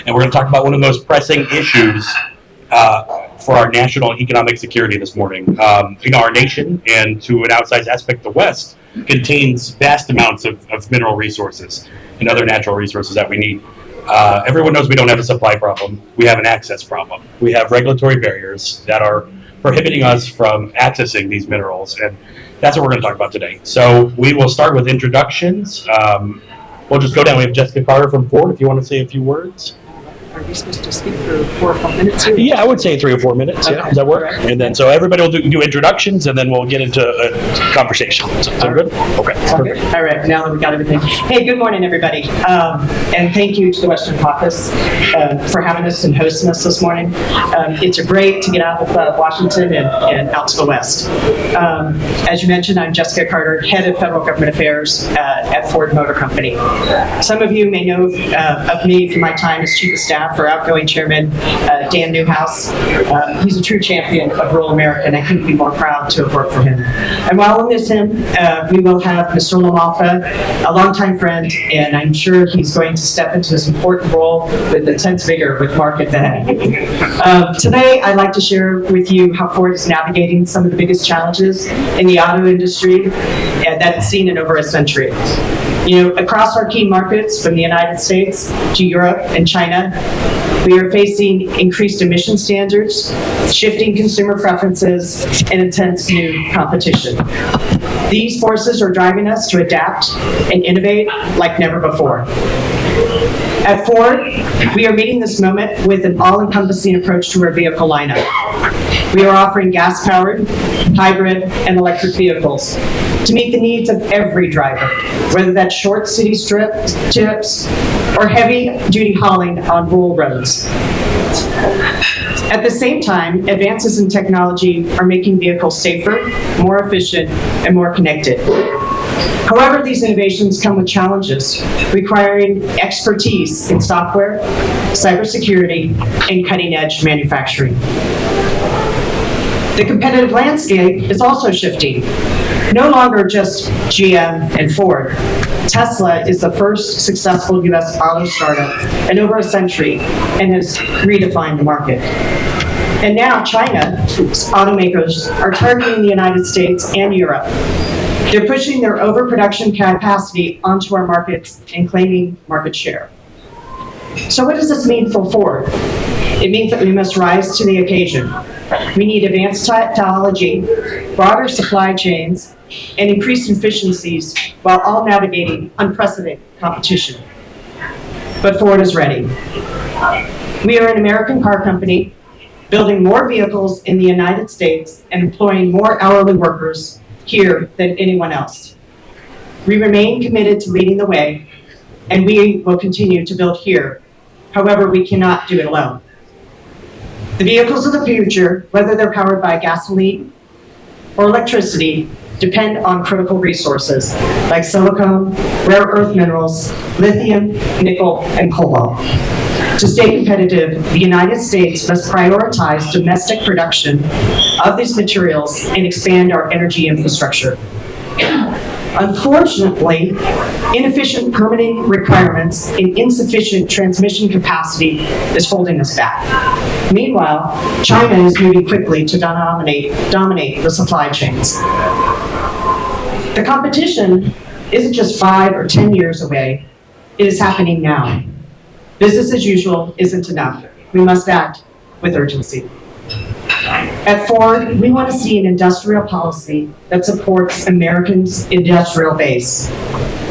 And we're going to talk about one of the most pressing issues for our national economic security this morning. Our nation, and to an outsized aspect, the West, contains vast amounts of mineral resources and other natural resources that we need. Everyone knows we don't have a supply problem. We have an access problem. We have regulatory barriers that are prohibiting us from accessing these minerals, and that's what we're going to talk about today. So we will start with introductions. We'll just go down. We have Jessica Carter from Ford, if you want to say a few words. Are we supposed to speak for 4 or 5 minutes here? Yeah, I would say 3 or 4 minutes. Okay. Yeah, does that work? Right. And then, so everybody will do introductions, and then we'll get into a conversation. Is that good? Okay. Perfect. All right. Now that we got everything. Hey, good morning, everybody. And thank you to the Western Caucus for having us and hosting us this morning. It's great to get out of Washington and out to the West. As you mentioned, I'm Jessica Carter, Head of Federal Government Affairs at Ford Motor Company. Some of you may know of me from my time as Chief of Staff for outgoing Chairman Dan Newhouse. He's a true champion of rural America, and I couldn't be more proud to have worked for him. And while we'll miss him, we will have Mr. Lamalfa, a longtime friend, and I'm sure he's going to step into this important role with intense vigor with Mark at the head. Today, I'd like to share with you how Ford is navigating some of the biggest challenges in the auto industry that it's seen in over a century. Across our key markets, from the United States to Europe and China, we are facing increased emission standards, shifting consumer preferences, and intense new competition. These forces are driving us to adapt and innovate like never before. At Ford, we are meeting this moment with an all-encompassing approach to our vehicle lineup. We are offering gas-powered, hybrid, and electric vehicles to meet the needs of every driver, whether that's short city trips or heavy-duty hauling on rural roads. At the same time, advances in technology are making vehicles safer, more efficient, and more connected. However, these innovations come with challenges requiring expertise in software, cybersecurity, and cutting-edge manufacturing. The competitive landscape is also shifting. No longer just GM and Ford. Tesla is the first successful U.S. auto startup in over a century and has redefined the market. And now China's automakers are targeting the United States and Europe. They're pushing their overproduction capacity onto our markets and claiming market share. So what does this mean for Ford? It means that we must rise to the occasion. We need advanced technology, broader supply chains, and increased efficiencies while all navigating unprecedented competition. But Ford is ready. We are an American car company building more vehicles in the United States and employing more hourly workers here than anyone else. We remain committed to leading the way, and we will continue to build here. However, we cannot do it alone. The vehicles of the future, whether they're powered by gasoline or electricity, depend on critical resources like silicon, rare earth minerals, lithium, nickel, and cobalt. To stay competitive, the United States must prioritize domestic production of these materials and expand our energy infrastructure. Unfortunately, inefficient permitting requirements and insufficient transmission capacity is holding us back. Meanwhile, China is moving quickly to dominate the supply chains. The competition isn't just 5 or 10 years away, it is happening now. Business as usual isn't enough. We must act with urgency. At Ford, we want to see an industrial policy that supports Americans' industrial base.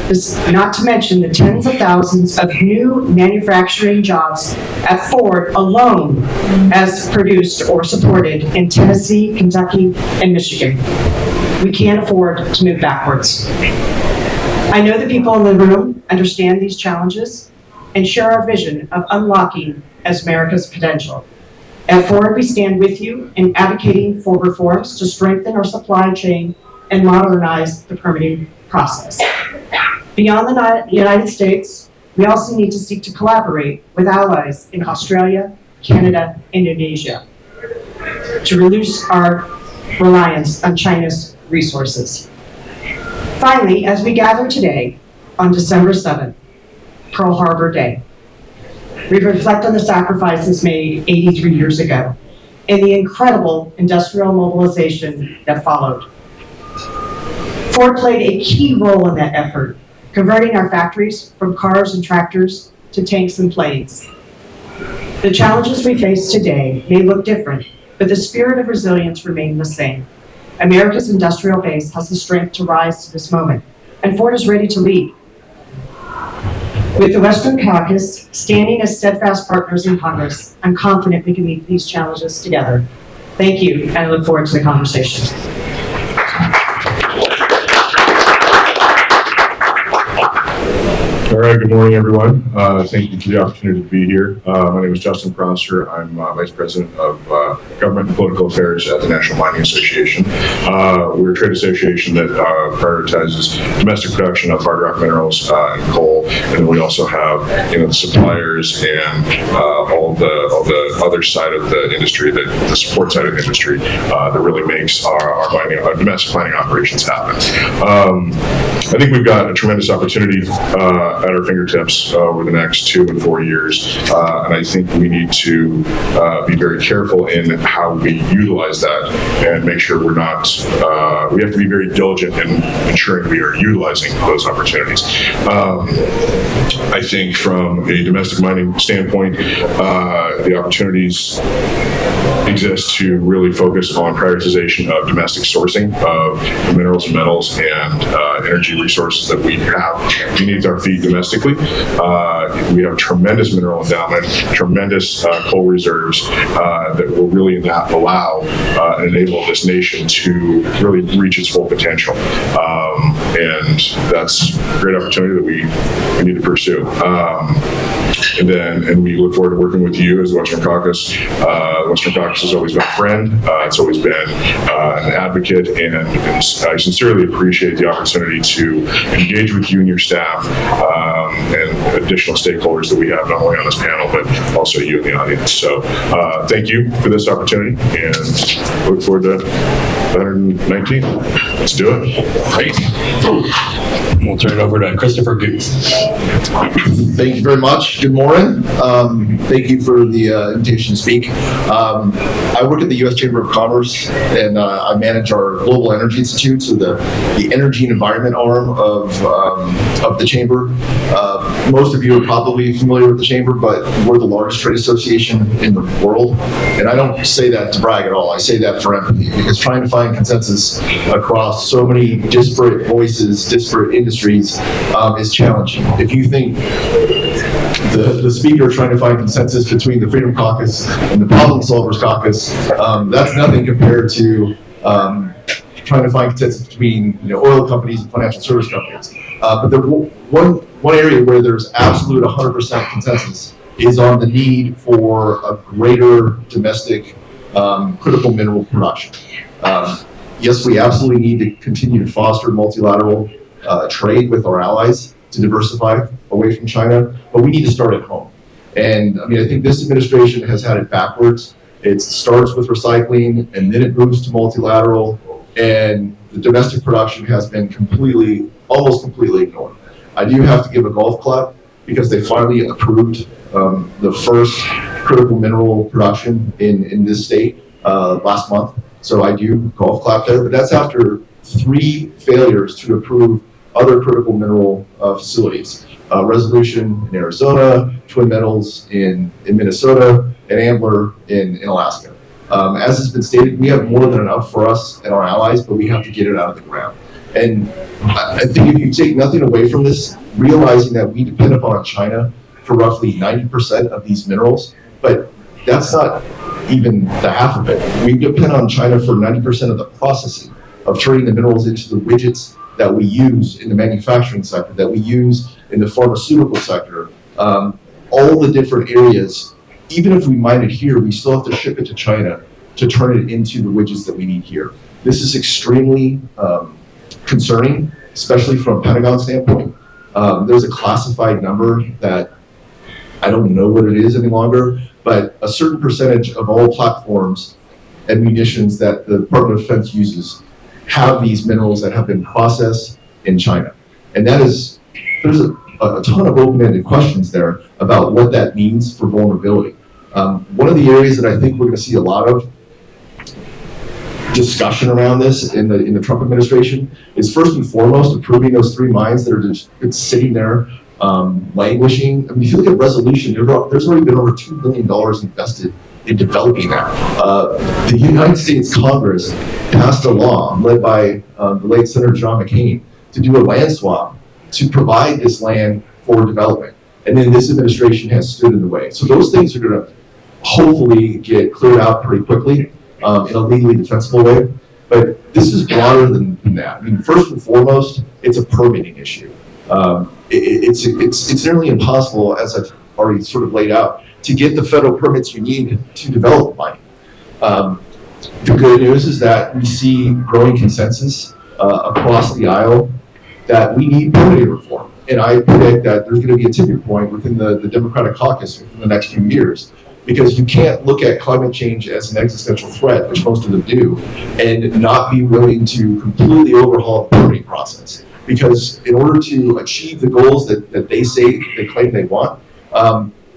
This, not to mention the tens of thousands of new manufacturing jobs at Ford alone as produced or supported in Tennessee, Kentucky, and Michigan. We can't afford to move backwards. I know the people in the room understand these challenges and share our vision of unlocking as America's potential. At Ford, we stand with you in advocating for reforms to strengthen our supply chain and modernize the permitting process. Beyond the United States, we also need to seek to collaborate with allies in Australia, Canada, and Indonesia to reduce our reliance on China's resources. Finally, as we gather today on December 7th, Pearl Harbor Day, We reflect on the sacrifices made 83 years ago and the incredible industrial mobilization that followed. Ford played a key role in that effort, converting our factories from cars and tractors to tanks and planes. The challenges we face today may look different, but the spirit of resilience remains the same. America's industrial base has the strength to rise to this moment, and Ford is ready to lead. With the Western Caucus standing as steadfast partners in Congress, I'm confident we can meet these challenges together. Thank you, and I look forward to the conversation. All right, good morning, everyone. Thank you for the opportunity to be here. My name is Justin Prosser. I'm Vice President of Government and Political Affairs at the National Mining Association. We're a trade association that prioritizes domestic production of hard rock minerals and coal, and then we also have, the suppliers and all the other side of the industry, the support side of the industry that really makes our mining, our domestic mining operations happen. I think we've got a tremendous opportunity at our fingertips over the next 2 and 4 years. And I think we need to be very careful in how we utilize that and make sure we're not, we have to be very diligent in ensuring we are utilizing those opportunities. I think from a domestic mining standpoint, the opportunities exist to really focus on prioritization of domestic sourcing of minerals and metals and energy resources that we have beneath our feet domestically. We have tremendous mineral endowment, tremendous coal reserves that will really allow and enable this nation to really reach its full potential. And that's a great opportunity that we need to pursue. And we look forward to working with you as the Western Caucus. The Western Caucus has always been a friend. It's always been an advocate, and I sincerely appreciate the opportunity to engage with you and your staff and additional stakeholders that we have, not only on this panel, but also you in the audience. So thank you for this opportunity, and look forward to 119. Let's do it. Great. We'll turn it over to Christopher Guith. Thank you very much. Good morning. Thank you for the invitation to speak. I work at the U.S. Chamber of Commerce, and I manage our Global Energy Institute, so the energy and environment arm of the Chamber. Most of you are probably familiar with the Chamber, but we're the largest trade association in the world. And I don't say that to brag at all. I say that for empathy, because trying to find consensus across so many disparate voices, disparate industries is challenging. If you think the speaker trying to find consensus between the Freedom Caucus and the Problem Solvers Caucus, that's nothing compared to trying to find consensus between oil companies and financial service companies. But the one area where there's absolute 100% consensus is on the need for a greater domestic critical mineral production. Yes, we absolutely need to continue to foster multilateral trade with our allies to diversify away from China, but we need to start at home. And I think this administration has had it backwards. It starts with recycling, and then it moves to multilateral, and the domestic production has been almost completely ignored. I do have to give a golf clap, because they finally approved the first critical mineral production in this state last month. So I do golf clap there, but that's after 3 failures to approve other critical mineral facilities. Resolution in Arizona, Twin Metals in Minnesota, and Ambler in Alaska. As has been stated, we have more than enough for us and our allies, but we have to get it out of the ground. And I think if you take nothing away from this, realizing that we depend upon China for roughly 90% of these minerals, but that's not even the half of it. We depend on China for 90% of the processing of turning the minerals into the widgets that we use in the manufacturing sector, that we use in the pharmaceutical sector, all the different areas. Even if we mine it here, we still have to ship it to China to turn it into the widgets that we need here. This is extremely concerning, especially from a Pentagon standpoint. There's a classified number that I don't know what it is any longer, but a certain percentage of all platforms and munitions that the Department of Defense uses have these minerals that have been processed in China. And that is, there's a ton of open-ended questions there about what that means for vulnerability. One of the areas that I think we're going to see a lot of discussion around this in the Trump administration is first and foremost approving those 3 mines that are just sitting there languishing. I mean, if you look at resolution, there's already been over $2 billion invested in developing that. The United States Congress passed a law led by the late Senator John McCain to do a land swap to provide this land for development. And then this administration has stood in the way. So those things are going to hopefully get cleared out pretty quickly in a legally defensible way. But this is broader than that. I mean, first and foremost, it's a permitting issue. It's nearly impossible, as I've already sort of laid out, to get the federal permits you need to develop mining. The good news is that we see growing consensus across the aisle that we need permitting reform. And I predict that there's going to be a tipping point within the Democratic Caucus within the next few years, because you can't look at climate change as an existential threat, which most of them do, and not be willing to completely overhaul the permitting process. Because in order to achieve the goals that they claim they want,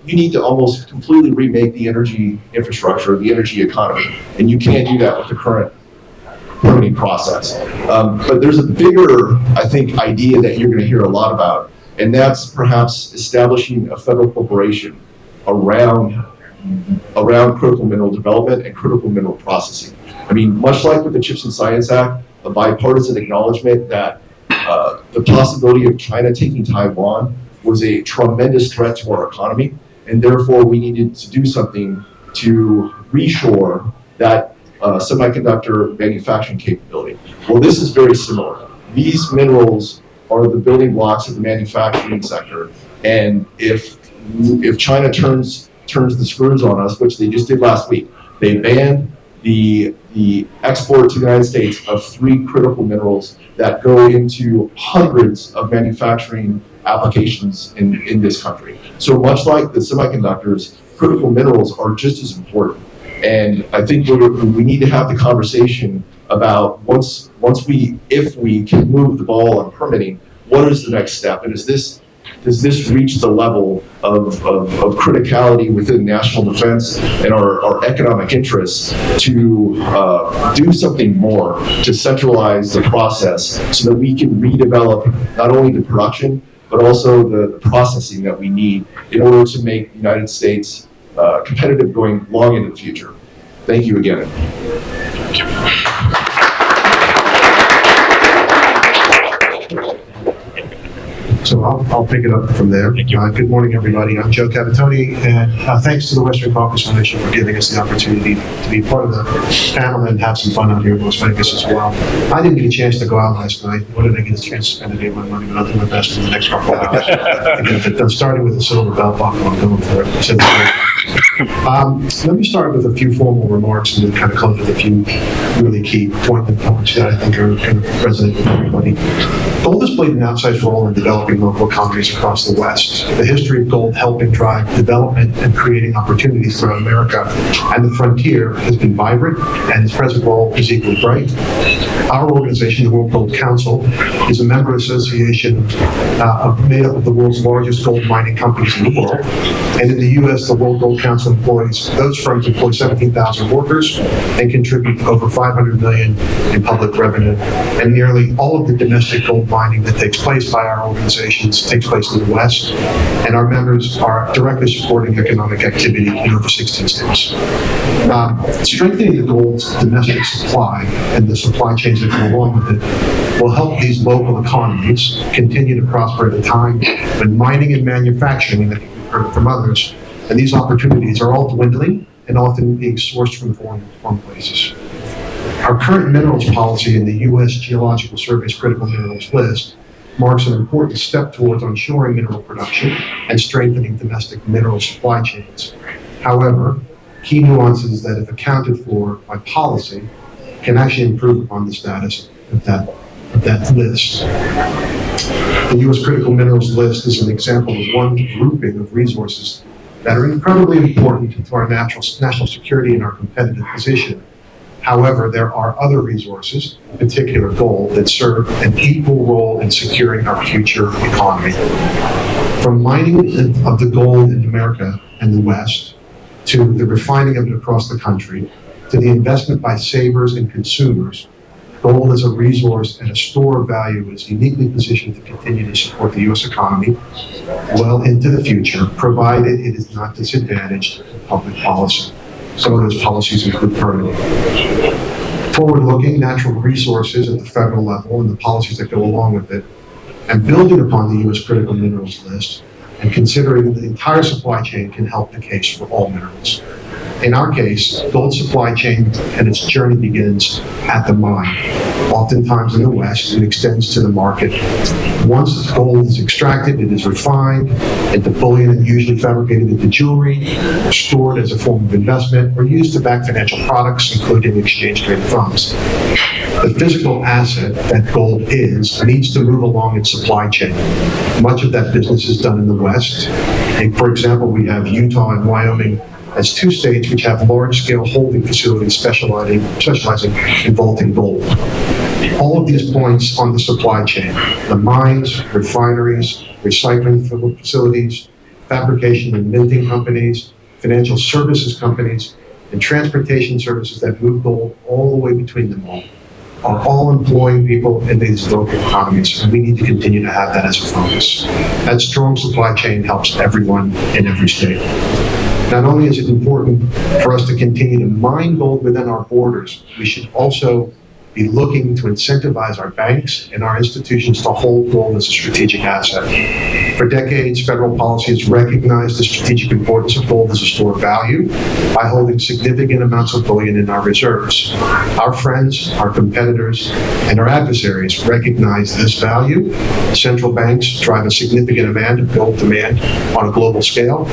you need to almost completely remake the energy infrastructure, the energy economy. And you can't do that with the current permitting process. But there's a bigger, I think, idea that you're going to hear a lot about, and that's perhaps establishing a federal corporation around critical mineral development and critical mineral processing. I mean, much like with the CHIPS and Science Act, a bipartisan acknowledgement that the possibility of China taking Taiwan was a tremendous threat to our economy, and therefore we needed to do something to reshore that semiconductor manufacturing capability. Well, this is very similar. These minerals are the building blocks of the manufacturing sector, and if China turns the screws on us, which they just did last week, they banned the export to the United States of 3 critical minerals that go into hundreds of manufacturing applications in this country. So much like the semiconductors, critical minerals are just as important. And I think we need to have the conversation about if we can move the ball on permitting, what is the next step? And does this reach the level of criticality within national defense and our economic interests to do something more to centralize the process so that we can redevelop not only the production, but also the processing that we need in order to make the United States competitive going long into the future. Thank you again. So I'll pick it up from there. Thank you. Good morning, everybody. I'm Joe Cavatoni, and thanks to the Western Caucus Foundation for giving us the opportunity to be part of the panel and have some fun out here in Las Vegas as well. I didn't get a chance to go out last night, nor did I get a chance to spend a day of my money, but I'll do my best in the next couple of hours. I'm starting with a silver belt buckle. I'm going for it. Let me start with a few formal remarks and then kind of close with a few really key points that I think are kind of resonant with everybody. Gold has played an outsized role in developing local economies across the West. The history of gold helping drive development and creating opportunities throughout America and the frontier has been vibrant, and its present role is equally bright. Our organization, the World Gold Council, is a member association made up of the world's largest gold mining companies in the world. And in the U.S., the World Gold Council those firms employ 17,000 workers and contribute over $500 million in public revenue. And nearly all of the domestic gold mining that takes place by our organizations takes place in the West. And our members are directly supporting economic activity in over 16 states. Strengthening the gold's domestic supply and the supply chains that go along with it will help these local economies continue to prosper at a time when mining and manufacturing, and I think we've heard from others, and these opportunities are all dwindling and often being sourced from foreign places. Our current minerals policy in the U.S. Geological Survey's critical minerals list marks an important step towards onshoring mineral production and strengthening domestic mineral supply chains. However, key nuances that, if accounted for by policy, can actually improve upon the status of that list. The U.S. critical minerals list is an example of one grouping of resources that are incredibly important to our national security and our competitive position. However, there are other resources, in particular gold, that serve an equal role in securing our future economy. From mining of the gold in America and the West, to the refining of it across the country, to the investment by savers and consumers, gold as a resource and a store of value is uniquely positioned to continue to support the U.S. economy well into the future, provided it is not disadvantaged in public policy. Some of those policies include permitting. Forward-looking natural resources at the federal level and the policies that go along with it, and building upon the U.S. critical minerals list, and considering the entire supply chain can help the case for all minerals. In our case, gold supply chain and its journey begins at the mine, oftentimes in the West, and extends to the market. Once the gold is extracted, it is refined into bullion and usually fabricated into jewelry, stored as a form of investment, or used to back financial products, including exchange-traded funds. The physical asset that gold is needs to move along its supply chain. Much of that business is done in the West. And for example, we have Utah and Wyoming as two states which have large-scale holding facilities specializing in vaulting gold. All of these points on the supply chain, the mines, refineries, recycling facilities, fabrication and minting companies, financial services companies, and transportation services that move gold all the way between them all, are all employing people in these local economies, and we need to continue to have that as a focus. That strong supply chain helps everyone in every state. Not only is it important for us to continue to mine gold within our borders, we should also be looking to incentivize our banks and our institutions to hold gold as a strategic asset. For decades, federal policy has recognized the strategic importance of gold as a store of value by holding significant amounts of bullion in our reserves. Our friends, our competitors, and our adversaries recognize this value. Central banks drive a significant amount of gold demand on a global scale,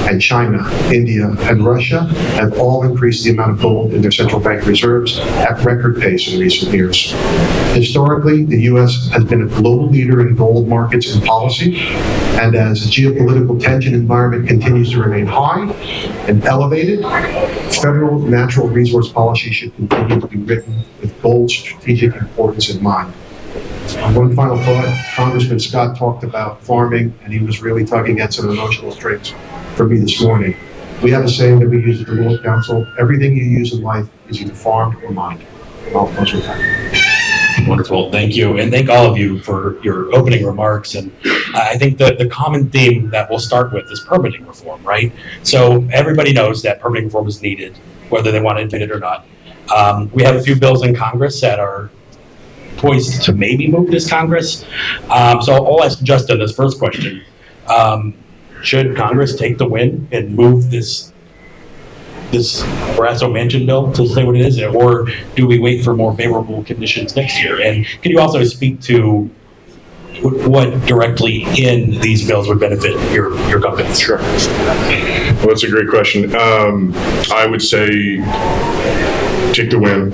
and China, India, and Russia have all increased the amount of gold in their central bank reserves at record pace in recent years. Historically, the U.S. has been a global leader in gold markets and policy, and as the geopolitical tension environment continues to remain high and elevated, federal natural resource policy should continue to be written with gold's strategic importance in mind. One final thought, Congressman Scott talked about farming, and he was really tugging at some emotional strings for me this morning. We have a saying that we use at the World Council: everything you use in life is either farmed or mined. I'll close with that. Wonderful, thank you, and thank all of you for your opening remarks. And I think that the common theme that we'll start with is permitting reform, right? So everybody knows that permitting reform is needed, whether they want to admit it or not. We have a few bills in Congress that are poised to maybe move this Congress. So I'll ask Justin this first question. Should Congress take the win and move this Barrasso Manchin bill, to say what it is, or do we wait for more favorable conditions next year? And can you also speak to what directly in these bills would benefit your companies? Sure. Well, that's a great question. I would say take the win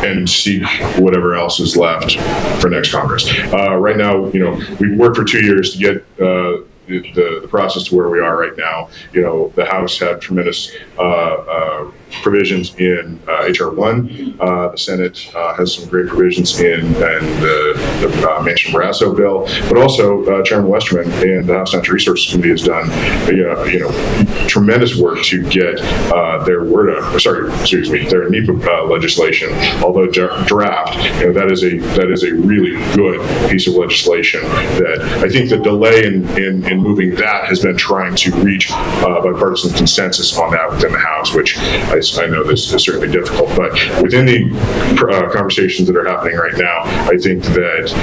and seek whatever else is left for next Congress. Right now, we've worked for 2 years to get the process to where we are right now. The House had tremendous provisions in H.R. 1. The Senate has some great provisions in the Manchin-Barrasso bill, but also Chairman Westerman and the House Natural Resources Committee has done tremendous work to get their their NEPA legislation, although draft, that is a really good piece of legislation that I think the delay in moving that has been trying to reach bipartisan consensus on that within the House, which I know this is certainly difficult. But within the conversations that are happening right now, I think that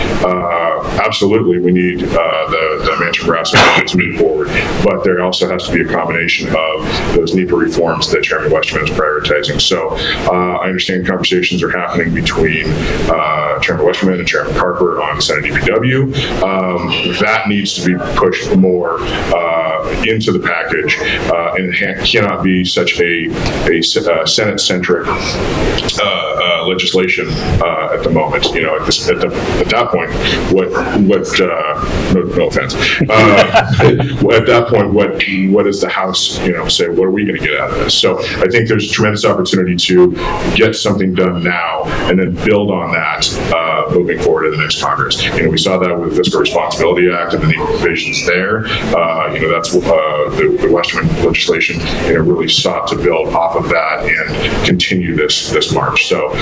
absolutely we need the Manchin-Barrasso to move forward. But there also has to be a combination of those NEPA reforms that Chairman Westerman is prioritizing. So I understand conversations are happening between Chairman Westerman and Chairman Carper on the Senate DPW. That needs to be pushed more into the package, and it cannot be such a Senate-centric legislation at the moment. You know, at that point, no offense. At that point, what does the House, say? What are we going to get out of this? So I think there's tremendous opportunity to get something done now and then build on that moving forward in the next Congress. We saw that with the Fiscal Responsibility Act and the provisions there. That's the Western legislation really sought to build off of that and continue this march. So,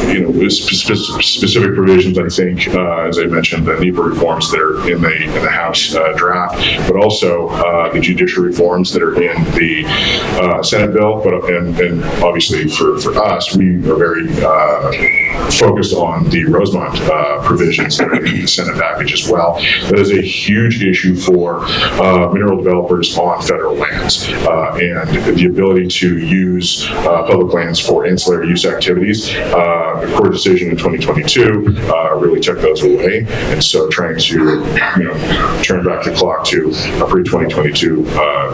in the specific provisions, I think, as I mentioned, the NEPA reforms that are in the House draft, but also the judicial reforms that are in the Senate bill. And obviously for us, we are very focused on the Rosemont provisions that are in the Senate package as well. That is a huge issue for mineral developers on federal lands, and the ability to use public lands for ancillary use activities. The court decision in 2022 really took those away, and so trying to turn back the clock to a pre-2022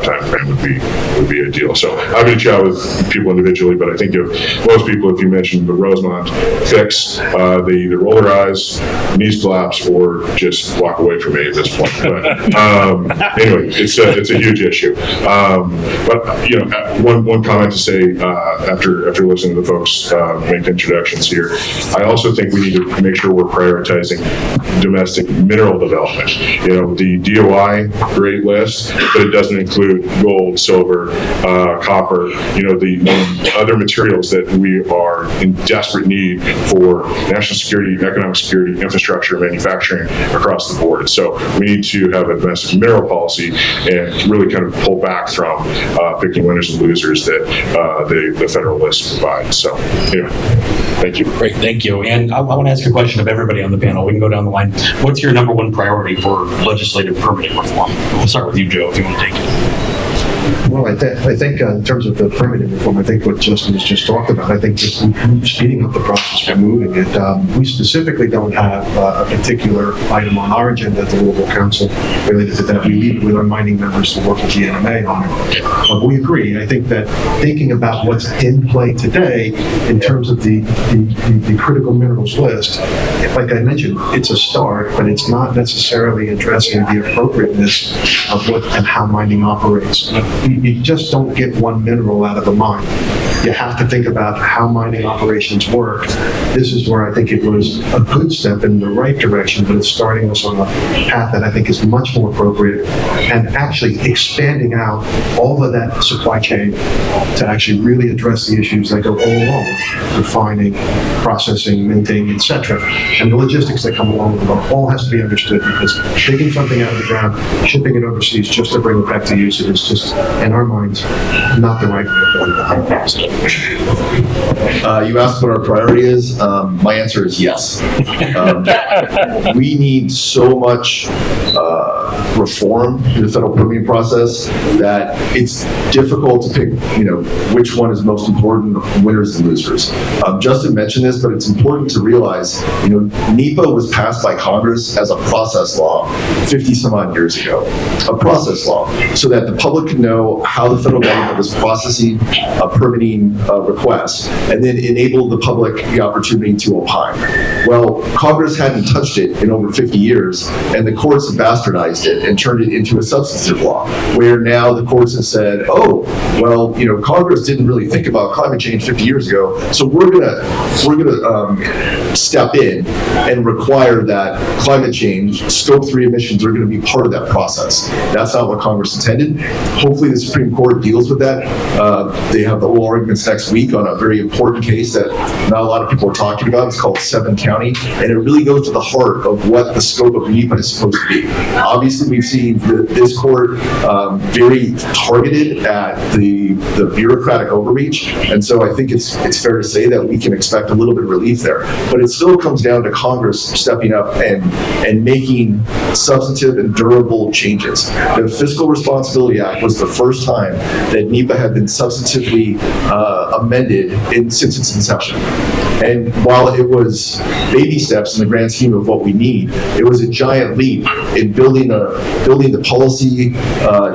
timeframe would be ideal. So I'm going to chat with people individually, but I think if most people, if you mentioned the Rosemont fix, they either roll their eyes, knees collapse, or just walk away from me at this point. But anyway, it's a huge issue. But one comment to say after listening to the folks make introductions here, I also think we need to make sure we're prioritizing domestic mineral development. The DOI, great list, but it doesn't include gold, silver, copper, the other materials that we are in desperate need for national security, economic security, infrastructure, manufacturing across the board. So we need to have a domestic mineral policy and really kind of pull back from picking winners and losers that the federal list provides. So anyway, thank you. Great, thank you. And I want to ask a question of everybody on the panel. We can go down the line. What's your number one priority for legislative permitting reform? We'll start with you, Joe, if you want to take it. Well, I think in terms of the permitting reform, I think what Justin has just talked about, I think just speeding up the process by moving it. We specifically don't have a particular item on our agenda at the local council related to that. We meet with our mining members to work with the NMA on it. But we agree. I think that thinking about what's in play today in terms of the critical minerals list, like I mentioned, it's a start, but it's not necessarily addressing the appropriateness of what and how mining operates. You just don't get one mineral out of a mine. You have to think about how mining operations work. This is where I think it was a good step in the right direction, but it's starting us on a path that I think is much more appropriate and actually expanding out all of that supply chain to actually really address the issues that go all along, refining, processing, minting, etc. And the logistics that come along with it all has to be understood, because digging something out of the ground, shipping it overseas just to bring it back to use, it is just, in our minds, not the right way of doing it. You asked what our priority is. My answer is yes. We need so much reform in the federal permitting process that it's difficult to pick, which one is most important, winners and losers. Justin mentioned this, but it's important to realize, NEPA was passed by Congress as a process law 50 some odd years ago. A process law, so that the public could know how the federal government was processing permitting requests, and then enable the public the opportunity to opine. Well, Congress hadn't touched it in over 50 years, and the courts have bastardized it and turned it into a substantive law, where now the courts have said, oh, well, Congress didn't really think about climate change 50 years ago, so we're gonna step in and require that climate change, Scope 3 emissions are gonna be part of that process. That's not what Congress intended. Hopefully the Supreme Court deals with that. They have the oral arguments next week on a very important case that not a lot of people are talking about. It's called 7 County, and it really goes to the heart of what the scope of NEPA is supposed to be. Obviously, we've seen this court very targeted at the bureaucratic overreach, and so I think it's fair to say that we can expect a little bit of relief there. But it still comes down to Congress stepping up and making substantive and durable changes. The Fiscal Responsibility Act was the first time that NEPA had been substantively amended since its inception. And while it was baby steps in the grand scheme of what we need, it was a giant leap in building the policy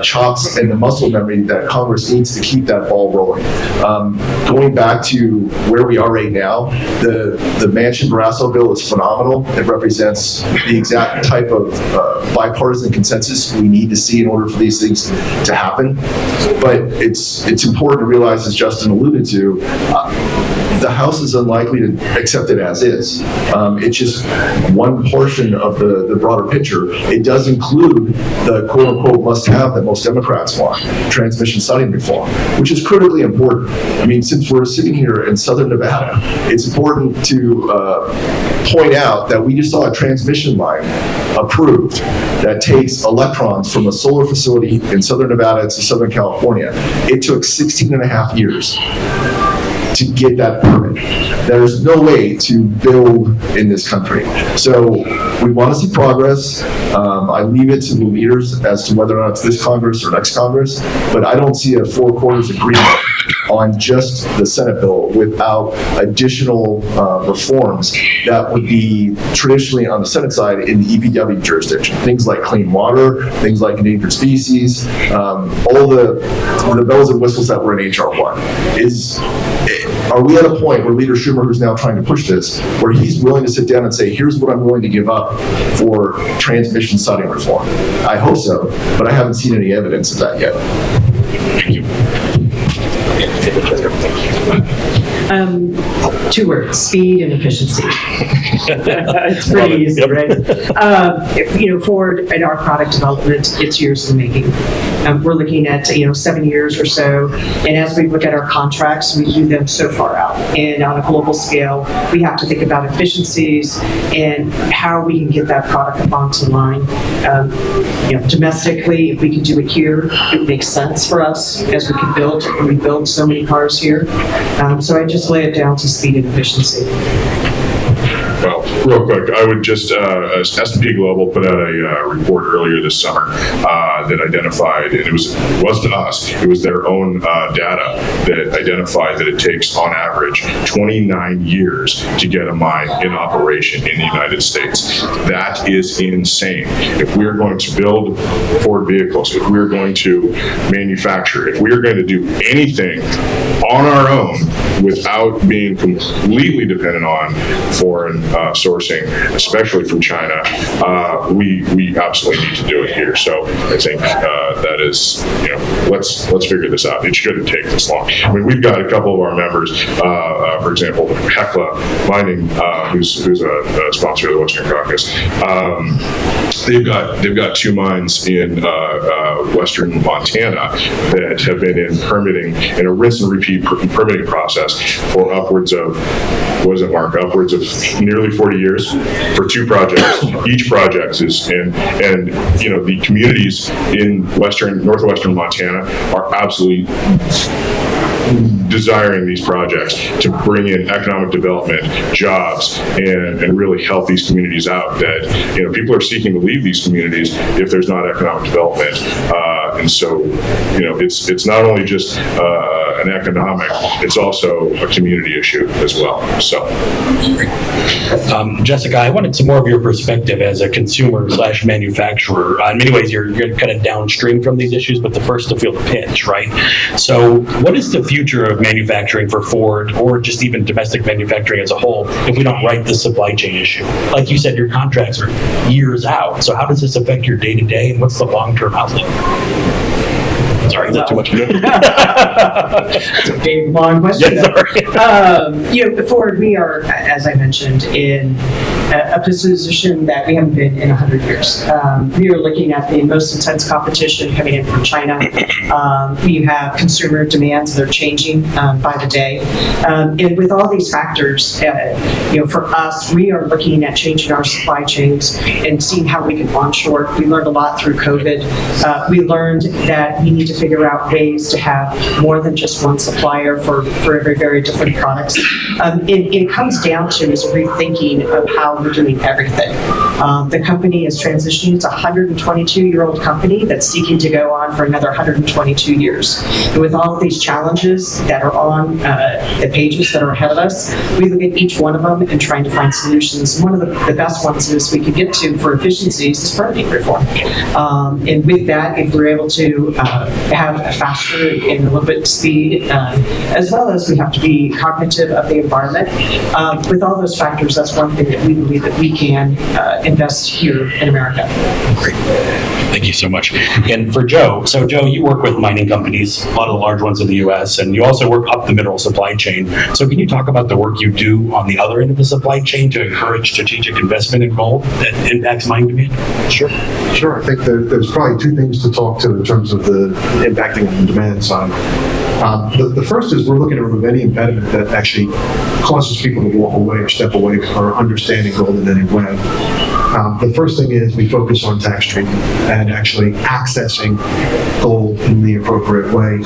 chops and the muscle memory that Congress needs to keep that ball rolling. Going back to where we are right now, the Manchin-Barrasso bill is phenomenal. It represents the exact type of bipartisan consensus we need to see in order for these things to happen. But it's important to realize, as Justin alluded to, the House is unlikely to accept it as is. It's just one portion of the broader picture. It does include the quote-unquote must-have that most Democrats want, transmission siting reform, which is critically important. I mean, since we're sitting here in southern Nevada, it's important to point out that we just saw a transmission line approved that takes electrons from a solar facility in southern Nevada to southern California. It took 16 and a half years to get that permit. There's no way to build in this country. So we want to see progress. I leave it to the leaders as to whether or not it's this Congress or next Congress, but I don't see a four-quarters agreement on just the Senate bill without additional reforms that would be traditionally on the Senate side in the EPW jurisdiction. Things like clean water, things like endangered species, all the bells and whistles that were in HR 1. Are we at a point where Leader Schumer, who's now trying to push this, where he's willing to sit down and say, here's what I'm willing to give up for transmission siting reform? I hope so, but I haven't seen any evidence of that yet. Thank you. 2 words: speed and efficiency. It's pretty easy, right? Ford and our product development, it's years in the making. We're looking at 7 years or so, and as we look at our contracts, we do them so far out. And on a global scale, we have to think about efficiencies and how we can get that product up onto the line. Domestically, if we can do it here, it makes sense for us as we can build. We build so many cars here, so I just lay it down to speed and efficiency. Well, real quick, I would just, S&P Global put out a report earlier this summer that identified, and it wasn't us, it was their own data that identified that it takes, on average, 29 years to get a mine in operation in the United States. That is insane. If we're going to build Ford vehicles, if we're going to manufacture, if we're going to do anything on our own without being completely dependent on foreign sourcing, especially from China, we absolutely need to do it here. So I think that is, let's figure this out. It shouldn't take this long. I mean, we've got a couple of our members, for example, Hecla Mining, who's a sponsor of the Western Caucus. They've got 2 mines in western Montana that have been in a rinse and repeat permitting process for upwards of, what is it, Mark? Upwards of nearly 40 years for 2 projects. Each project is in, and the communities in northwestern Montana are absolutely desiring these projects to bring in economic development, jobs, and really help these communities out. That people are seeking to leave these communities if there's not economic development, and so it's not only just an economic, it's also a community issue as well. So, Jessica, I wanted some more of your perspective as a consumer/manufacturer. In many ways, you're kind of downstream from these issues, but the first to feel the pinch, right? So, what is the future of manufacturing for Ford, or just even domestic manufacturing as a whole, if we don't right the supply chain issue? Like you said, your contracts are years out. So, how does this affect your day-to-day, and what's the long-term outlook? Sorry, is that too much? It's a big, long question. Yeah, Ford, we are, as I mentioned, in a position that we haven't been in 100 years. We are looking at the most intense competition coming in from China. We have consumer demands that are changing by the day. And with all these factors, for us, we are looking at changing our supply chains and seeing how we can onshore. We learned a lot through COVID. We learned that we need to figure figure out ways to have more than just one supplier for very different products. It comes down to is rethinking of how we're doing everything. The company is transitioning. It's a 122-year-old company that's seeking to go on for another 122 years. And with all of these challenges that are on the pages that are ahead of us, we look at each one of them and trying to find solutions. One of the best ones is we could get to for efficiencies is permitting reform. And with that, if we're able to have a faster and a little bit speed, as well as we have to be cognitive of the environment. With all those factors, that's one thing that we believe that we can invest here in America. Great. Thank you so much. And for Joe, so Joe, you work with mining companies, a lot of the large ones in the U.S., and you also work up the mineral supply chain. So can you talk about the work you do on the other end of the supply chain to encourage strategic investment in gold that impacts mining demand? Sure. I think there's probably two things to talk to in terms of the impacting on the demand side. The first is we're looking to remove any impediment that actually causes people to walk away or step away or understanding gold in any way. The first thing is we focus on tax treatment and actually accessing gold in the appropriate way.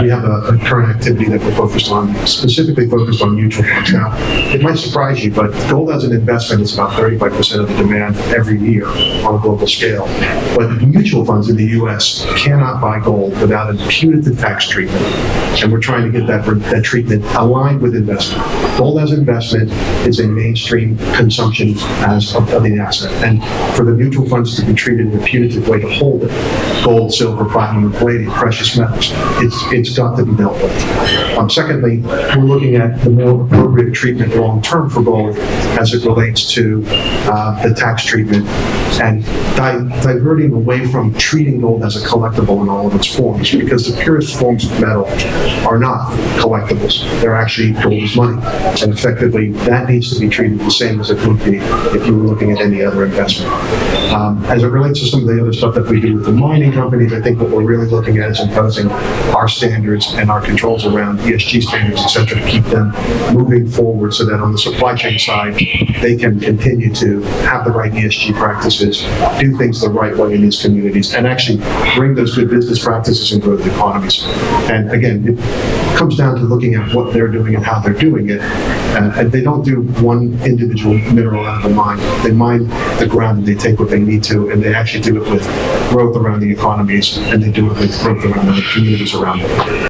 We have a current activity that we're focused on, specifically focused on mutual funds. Now, it might surprise you, but gold as an investment is about 35% of the demand every year on a global scale. But mutual funds in the U.S. cannot buy gold without a punitive tax treatment. And we're trying to get that treatment aligned with investment. Gold as investment is a mainstream consumption as of the asset. And for the mutual funds to be treated in a punitive way to hold it, gold, silver, platinum, palladium, precious metals, it's got to be dealt with. Secondly, we're looking at the more appropriate treatment long-term for gold as it relates to the tax treatment and diverting away from treating gold as a collectible in all of its forms, because the purest forms of metal are not collectibles. They're actually gold is money. And effectively, that needs to be treated the same as it would be if you were looking at any other investment. As it relates to some of the other stuff that we do with the mining companies, I think what we're really looking at is imposing our standards and our controls around ESG standards, et cetera, to keep them moving forward so that on the supply chain side, they can continue to have the right ESG practices, do things the right way in these communities, and actually bring those good business practices and growth economies. And again, it comes down to looking at what they're doing and how they're doing it. And they don't do one individual mineral out of the mine. They mine the ground and they take what they need to, and they actually do it with growth around the economies, and they do it with growth around the communities around them.